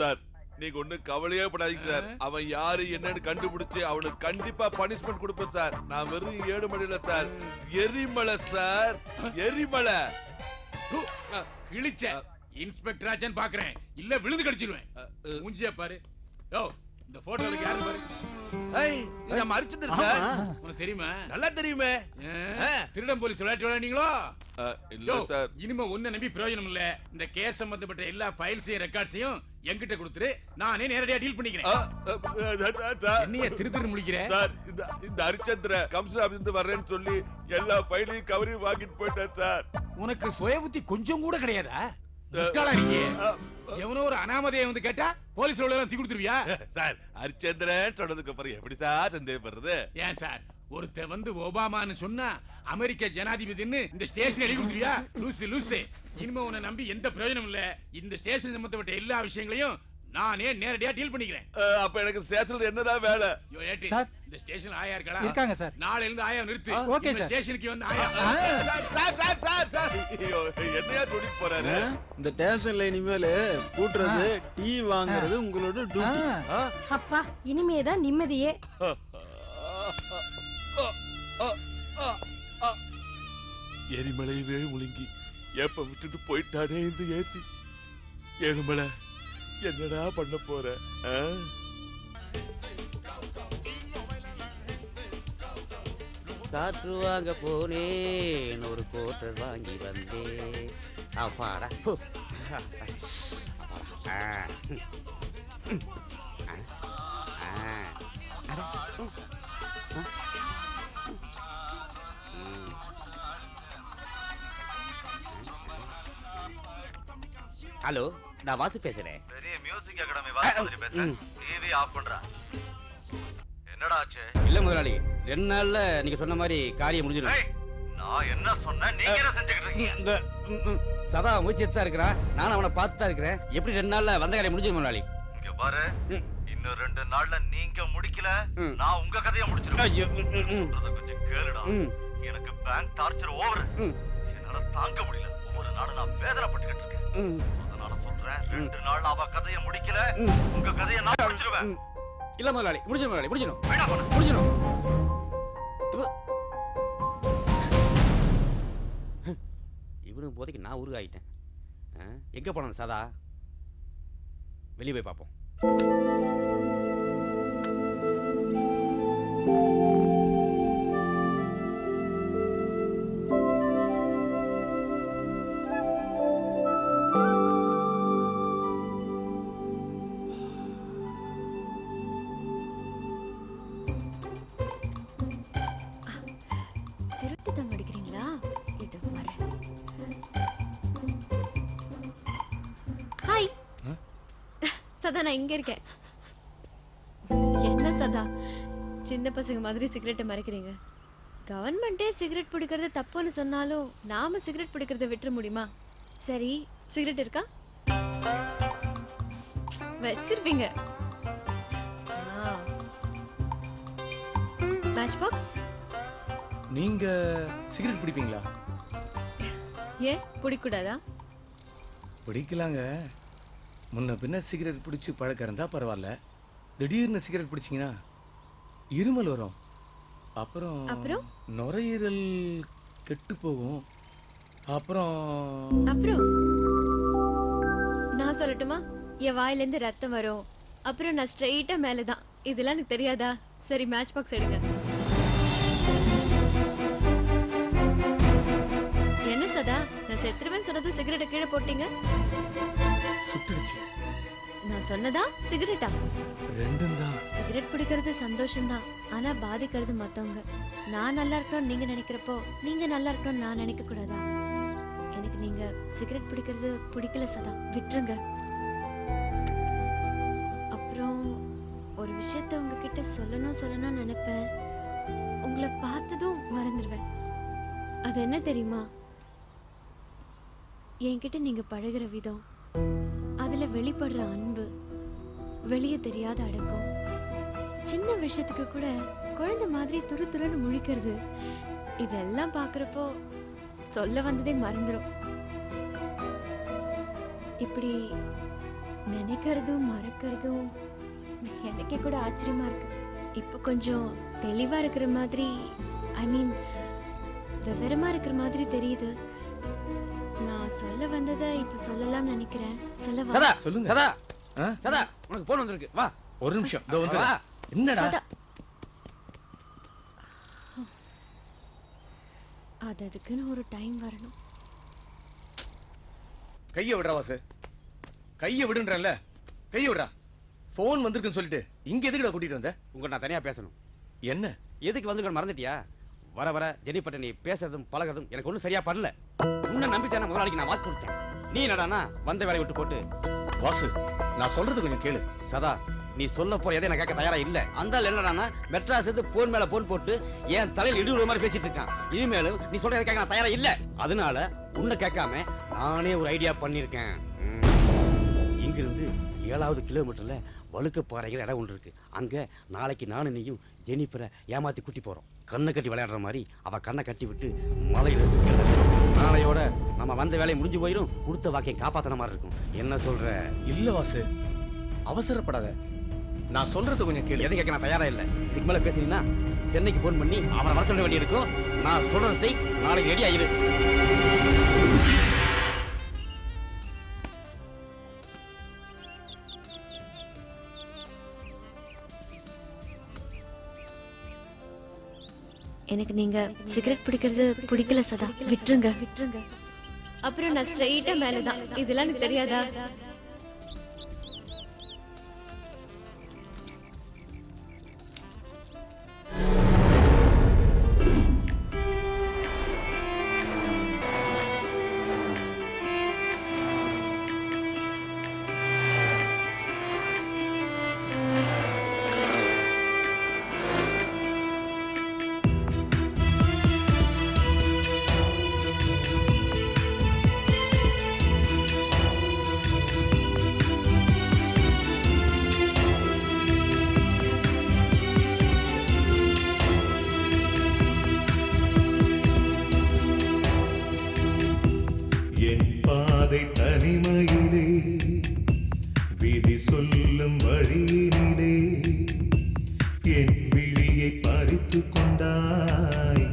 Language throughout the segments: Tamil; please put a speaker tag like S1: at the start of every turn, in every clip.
S1: சார் நீங்க ஒண்ணு கவலையே படாதீங்க சார். அவன் யாரு என்னன்னு கண்டுபிடிச்சு அவனுக்கு கண்டிப்பா பனிஷ்மெண்ட் கொடுப்பேன் சார். நான் வெறும் ஏழுமலையில சார், எரிமலை சார், எரிமலை.
S2: கிழிச்ச இன்ஸ்பெக்டர் ஆச்சேன்னு பாக்குறேன், இல்ல விழுந்து கடிச்சிருவேன். மூஞ்சியா பாரு. யோ இந்த போட்டோல யாரு பாரு.
S1: ஏய் இது மரிச்சந்திர சார்.
S2: உனக்கு தெரியுமா?
S1: நல்லா தெரியுமே.
S2: திருடன் போலீஸ் விளையாட்டு விளையாடுறீங்களோ?
S1: இல்ல சார்.
S2: இனிமே ஒன்ன நம்பி பிரயோஜனம் இல்ல. இந்த கேஸ் சம்பந்தப்பட்ட எல்லா ஃபைல்ஸையும் ரெக்கார்ட்ஸையும் என்கிட்ட கொடுத்துரு, நானே நேரடியா டீல் பண்ணிக்கிறேன். என்னைய திரு முடிக்கிற
S1: சார்? இந்த ஹரிச்சந்திர கமிஷனர் ஆபீஸ்ல இருந்து வர்றேன்னு சொல்லி எல்லா ஃபைலையும் கவரி வாங்கிட்டு போயிட்டேன் சார்.
S2: உனக்கு சுய புத்தி கொஞ்சம் கூட கிடையாதா? எவனோ ஒரு அனாமதையை வந்து கேட்டா போலீஸ்ல உள்ள தீ கொடுத்துருவியா?
S1: சார் ஹரிச்சந்திரன் சொன்னதுக்கு அப்புறம் எப்படி சார் சந்தேகப்படுறது?
S2: ஏன் சார் ஒருத்த வந்து ஒபாமான்னு சொன்னா அமெரிக்க ஜனாதிபதின்னு இந்த ஸ்டேஷன் எழுதி கொடுத்துருவியா? லூசு லூசு. இனிமே உன்னை நம்பி எந்த பிரயோஜனம் இல்ல. இந்த ஸ்டேஷன் சம்பந்தப்பட்ட எல்லா விஷயங்களையும் நானே நேரடியா டீல் பண்ணிக்கிறேன்.
S1: அப்ப எனக்கு ஸ்டேஷன்ல என்னதான் வேலை?
S2: சார் இந்த ஸ்டேஷன் ஆயா இருக்கா?
S3: இருக்காங்க சார்.
S2: நாளையில இருந்து ஆயா நிறுத்து.
S3: Okay sir.
S2: ஸ்டேஷனுக்கு வந்து ஆயா.
S1: சார் என்னையா சொல்லிட்டு போறாரு?
S4: இந்த ஸ்டேஷன்ல இனிமேல் கூட்டுறது டீ வாங்குறது உங்களோட டியூட்டி.
S5: அப்பா இனிமேதான் நிம்மதியே.
S1: எரிமலையவே முழுங்கி எப்ப விட்டுட்டு போயிட்டானே இந்த ஏசி. ஏழுமலை என்னடா பண்ண போற?
S6: காற்று வாங்க போனேன், ஒரு கோட்டர் வாங்கி வந்தேன். அப்பாடா ஹலோ, நான் வாசு பேசுறேன்.
S7: பெரிய மியூசிக் அகாடமி வாசு பேசுறேன். டிவி ஆஃப் பண்றா. என்னடா ஆச்சு?
S6: இல்ல முதலாளி, 2 நாள்ல நீங்க சொன்ன மாதிரி காரியம் முடிஞ்சிடும்.
S7: நான் என்ன சொன்னேன், நீங்க என்ன செஞ்சுக்கிட்டு இருக்கீங்க?
S6: சதா முயற்சிட்டு தான் இருக்கிறான். நானும் அவனை பார்த்து தான் இருக்கிறேன். எப்படி 2 நாள்ல வந்த காரியம் முடிஞ்சிடும் முதலாளி?
S7: இங்க பாரு, இன்னும் 2 நாள்ல நீங்க முடிக்கல, நான் உங்க கதையை முடிச்சிருவேன். கொஞ்சம் கேளுடா. எனக்கு பேங்க் டார்ச்சர் ஓவர். என்னால தாங்க முடியல. ஒவ்வொரு நாளும் நான் வேதனைப்பட்டுக்கிட்டு இருக்கேன். அதனால சொல்றேன், 2 நாள் அவ கதையை முடிக்கல, உங்க கதையை நான் முடிச்சிருவேன்.
S6: இல்ல முதலாளி, முடிஞ்சிடும் முதலாளி, முடிஞ்சிடும். இவனுக்கு போதைக்கு நான் உருவாயிட்டேன். எங்க போன சதா? வெளியே போய் பார்ப்போம்.
S5: சதா நான் இங்க இருக்கேன். என்ன சதா சின்ன பசங்க மாதிரி சிகரெட்டை மறைக்கிறீங்க? கவர்மெண்டே சிகரெட் பிடிக்கிறது தப்புன்னு சொன்னாலும் நாம சிகரெட் பிடிக்கிறத விட்டுற முடியுமா? சரி சிகரெட் இருக்கா? வச்சிருப்பீங்க. Match box?
S2: நீங்க சிகரெட் பிடிப்பீங்களா?
S5: ஏன் பிடிக்கூடாதா?
S2: பிடிக்கலாங்க. முன்ன பின்ன சிகரெட் பிடிச்சி பழக்கம் இருந்தா பரவாயில்ல. திடீர்னு சிகரெட் பிடிச்சிங்கன்னா இருமல் வரும். அப்புறம் நுரையீரல் கெட்டு போகும். அப்புறம்
S5: நான் சொல்லட்டுமா? என் வாயிலேருந்து ரத்தம் வரும். அப்புறம் நான் ஸ்ட்ரெயிட்டா மேலதான். இதெல்லாம் எனக்கு தெரியாதா? சரி மேட்ச் பாக்ஸ் எடுங்க. என்ன சதா, நான் செத்துருவேன்னு சொன்னது சிகரெட்டை கீழே போட்டீங்க.
S2: சுட்டுடுச்சு.
S5: நான் சொன்னதா சிகரெட்டா?
S2: ரெண்டும் தான்.
S5: சிகரெட் பிடிக்கிறது சந்தோஷம்தான், ஆனா பாதிக்கிறது மத்தவங்க. நான் நல்லா இருக்கணும்னு நீங்க நினைக்கிறப்போ நீங்க நல்லா இருக்கணும்னு நான் நினைக்க கூடாதா? எனக்கு நீங்க சிகரெட் பிடிக்கிறது பிடிக்கல சதா, விட்டுருங்க. அப்புறம் ஒரு விஷயத்த உங்ககிட்ட சொல்லணும்னு நினைப்பேன். உங்களை பார்த்ததும் மறந்துடுவேன். அது என்ன தெரியுமா? என்கிட்ட நீங்க பழகுற விதம், அதுல வெளிப்படுற அன்பு, வெளியே தெரியாத அடக்கம், சின்ன விஷயத்துக்கு கூட குழந்தை மாதிரி துரு துருன்னு முழிக்கிறது, இதெல்லாம் பாக்குறப்போ சொல்ல வந்ததே மறந்துடும். இப்படி நினைக்கிறதும் மறக்கிறதும் எனக்கே கூட ஆச்சரியமா இருக்கு. இப்போ கொஞ்சம் தெளிவா இருக்கிற மாதிரி, ஐ மீன் விவரமா இருக்கிற மாதிரி தெரியுது. நான் சொல்ல வந்ததை இப்ப சொல்லலாம்னு நினைக்கிறேன். சொல்லவா?
S6: சதா
S3: சொல்லுங்க.
S6: சதா
S3: ஆ?
S6: சதா உனக்கு போன் வந்திருக்கு, வா.
S3: ஒரு நிமிஷம் இதோ வந்து.
S6: வா.
S3: என்னடா
S5: சதா. அதுக்குன்னு ஒரு டைம் வரணும்.
S3: கைய விடுறா வாசு, கைய விடுன்றல, கைய விடுறா. போன் வந்திருக்குன்னு சொல்லிட்டு இங்க எதுக்குடா கூட்டிட்டு வந்த?
S6: உங்க நான் தனியா பேசணும்.
S3: என்ன
S6: எதுக்கு வந்து மறந்துட்டியா? வர வர ஜெனிப்பட்ட நீ பேசுறதும் பழகிறதும் எனக்கு ஒன்றும் சரியா படல. உன்னை நம்பித்தான முதலாளிக்கு நான் வாக்கு கொடுத்தேன். நீ என்னடானா வந்த வேலையை விட்டு போட்டு.
S3: வாசு, நான் சொல்றது கொஞ்சம் கேளு.
S6: சதா, நீ சொல்ல போற எதை நான் கேட்க தயாரா இல்ல. அந்த ஆள் என்னடானா மெட்ராஸ் போன் மேல போன் போட்டு என் தலையில் இடுவிட மாதிரி பேசிட்டு இருக்கான். இனிமேலும் நீ சொல்றதை கேட்க நான் தயாரா இல்ல. அதனால உன்னை கேட்காம நானே ஒரு ஐடியா பண்ணிருக்கேன். இங்கிருந்து 7வது கிலோமீட்டர்ல வழுக்கப்பாறைகள் இடம் ஒன்று இருக்கு. அங்க நாளைக்கு நானும் நீயும் ஜெனிஃபரை ஏமாத்தி கூட்டி போறோம். கண்ணை கட்டி விளையாடுற மாதிரி அவ கண்ணை கட்டி விட்டு மலையில இருந்து கிளம்புறோம். நாளையோட நம்ம வந்த வேலையை முடிஞ்சு போயிடும். கொடுத்த வாக்கியம் காப்பாத்தின மாதிரி இருக்கும். என்ன சொல்ற?
S3: இல்ல வாசு, அவசரப்படாத. நான் சொல்றது கொஞ்சம் கேளு.
S6: எதை கேட்க நான் தயாரா இல்ல. இதுக்கு மேல பேசினீங்கன்னா சென்னைக்கு போன் பண்ணி அவனை வர சொல்ல வேண்டியிருக்கும். நான் சொல்றதை நாளைக்கு ரெடி ஆயிரு.
S5: எனக்கு நீங்க சிகரெட் பிடிக்கிறது பிடிக்கல சதா. விட்டுருங்க விட்டுருங்க. அப்புறம் நான் ஸ்ட்ரெயிட்டா மேலதான். இதெல்லாம் எனக்கு தெரியாதா?
S8: தனிமையிலே விதி சொல்லும் வழியினிலே என் விழியை பறித்து கொண்டாய்.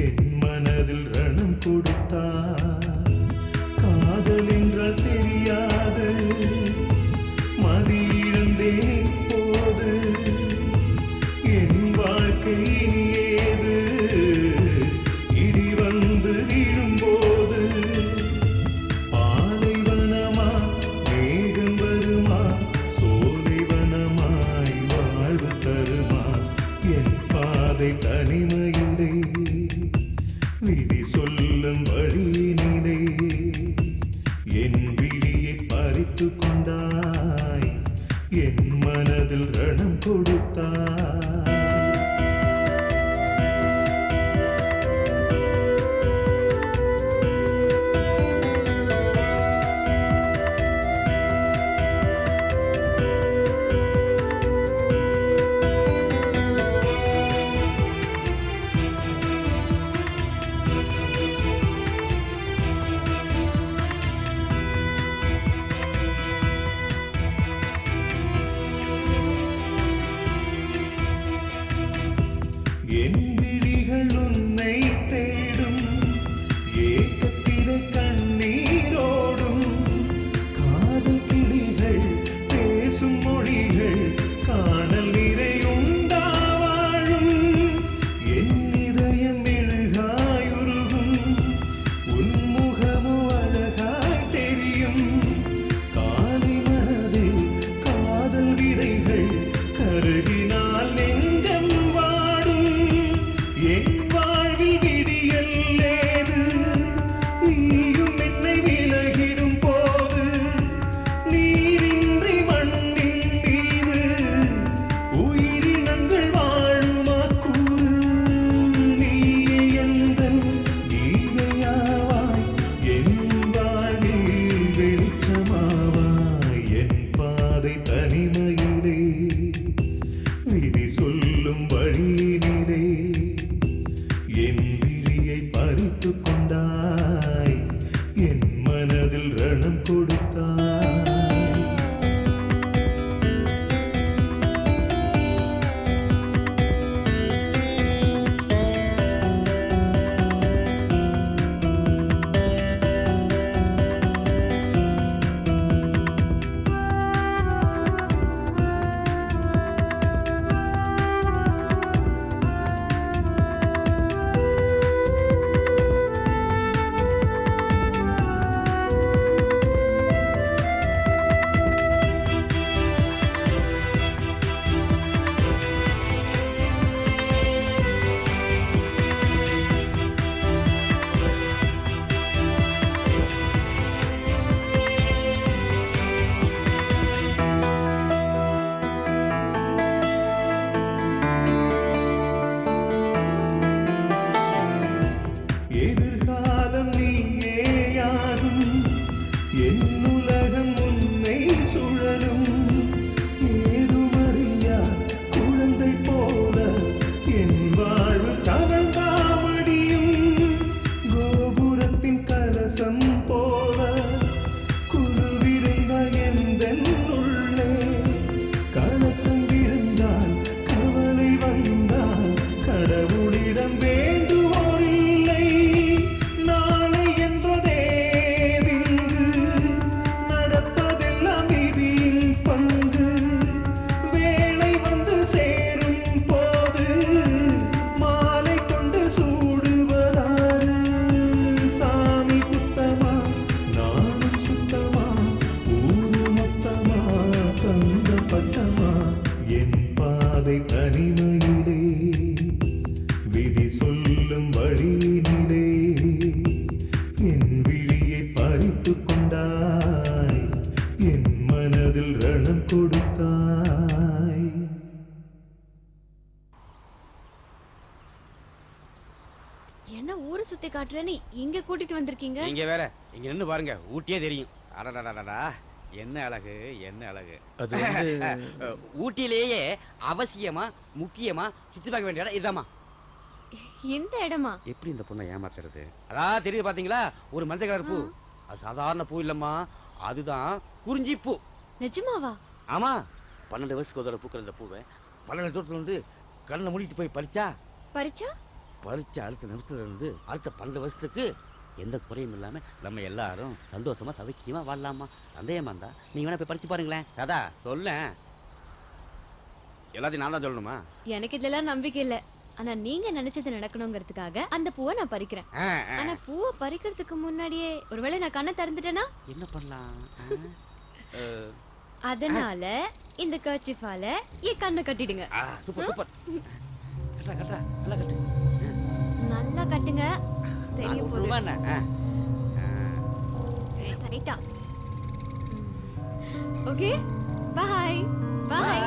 S8: என் மனதில் ரணம் கொடுத்தாய். காதல் என்றால் தெரியாது, மதி இழந்தேன் போது. என் வாழ்க்கை ஏது இடி வந்து விழும்போது. தனிமையிலே விதி சொல்லும் வழியினிலே என் விழியை பறித்து கொண்டாய். என் மனதில் ரணம் கொடுத்தாய். என் விழிகள் உன்னை தேடும், ஏக்கத்திலே கண்ணீரோடும். காதல் கிளிகள் பேசும் மொழிகள் காணல் நிறையுண்டா வாழும். என் இதயம் மெழுகாயுருகும், உன் முகமோ அழகாய் தெரியும். காலை மனதில் காதல் விதைகள் கருகினால் நெஞ்சம் என் வாழ்வில் விடியல் ஏது. நீயும் என்னை விலகிடும் போது நீரின்றி மண்ணின் மீது உயிரினங்கள் வாழுமா கூறு. நீயே எந்தன் கீதையாவாய், என் வாழ்வில் வெளிச்சமாவாய். என் பாதை தனிமையிலே விதி சொல்லும் வழியினிலே என் விழியை பறித்து கொண்டாய். என் மனதில் ரணம் கொடுத்தாய். கொடுத்தாய்.
S5: என்ன ஊரை சுத்தி காட்டுறேன்னு இங்க கூட்டிட்டு வந்திருக்கீங்க?
S6: நீங்க வேற இங்க நின்னு பாருங்க ஊட்டியே தெரியும். அடடடடடா என்ன அழகு என்ன அழகு.
S3: அது வந்து
S6: ஊட்டியிலேயே அவசியமா முக்கியமா சுத்தி பார்க்க வேண்டிய இடம் இதாம்மா.
S5: இந்த இடமா?
S6: எப்படி இந்த பொண்ணை ஏமாத்துறது? அதான் தெரியுது பாத்தீங்களா, ஒரு மஞ்சள் கலர் பூ. அது சாதாரண பூ இல்லம்மா, அதுதான் குறிஞ்சி பூ.
S5: நிஜமாவா?
S6: ஆமா, 12 வயசுக்கு ஒரு பூக்கிற இந்த பூவை 12 தூரத்துல இருந்து கண்ணை மூடிட்டு போய் பறிச்சா அடுத்த நிமிஷத்துல இருந்து அடுத்த 12 வருஷத்துக்கு எந்த குறையும் இல்லாம நம்ம எல்லாரும் சந்தோஷமா சவிக்கியமா வாழலாமா. சந்தேகமா இருந்தா நீங்க வேணா போய் பறிச்சு பாருங்களேன். சதா சொல்ல எல்லாத்தையும் நான் தான் சொல்லணுமா?
S5: எனக்கு இதெல்லாம் நம்பிக்கை இல்ல. ஆனா நீங்க நினைச்சது நடக்கணுங்கிறதுக்காக அந்த பூவை நான் பறிக்கிறேன். ஆனா பூவை பறிக்கிறதுக்கு முன்னாடியே ஒருவேளை நான் கண்ணை திறந்துட்டேனா
S6: என்ன பண்ணலாம்?
S5: அதனால இந்த கர்ச்சிஃபால என் கண்ணை கட்டிடுங்க.
S6: Super super. கட்டா நல்லா கட்டு.
S5: நல்லா கட்டுங்க. தெரிய போகுது. டைட்டா. Okay, bye by.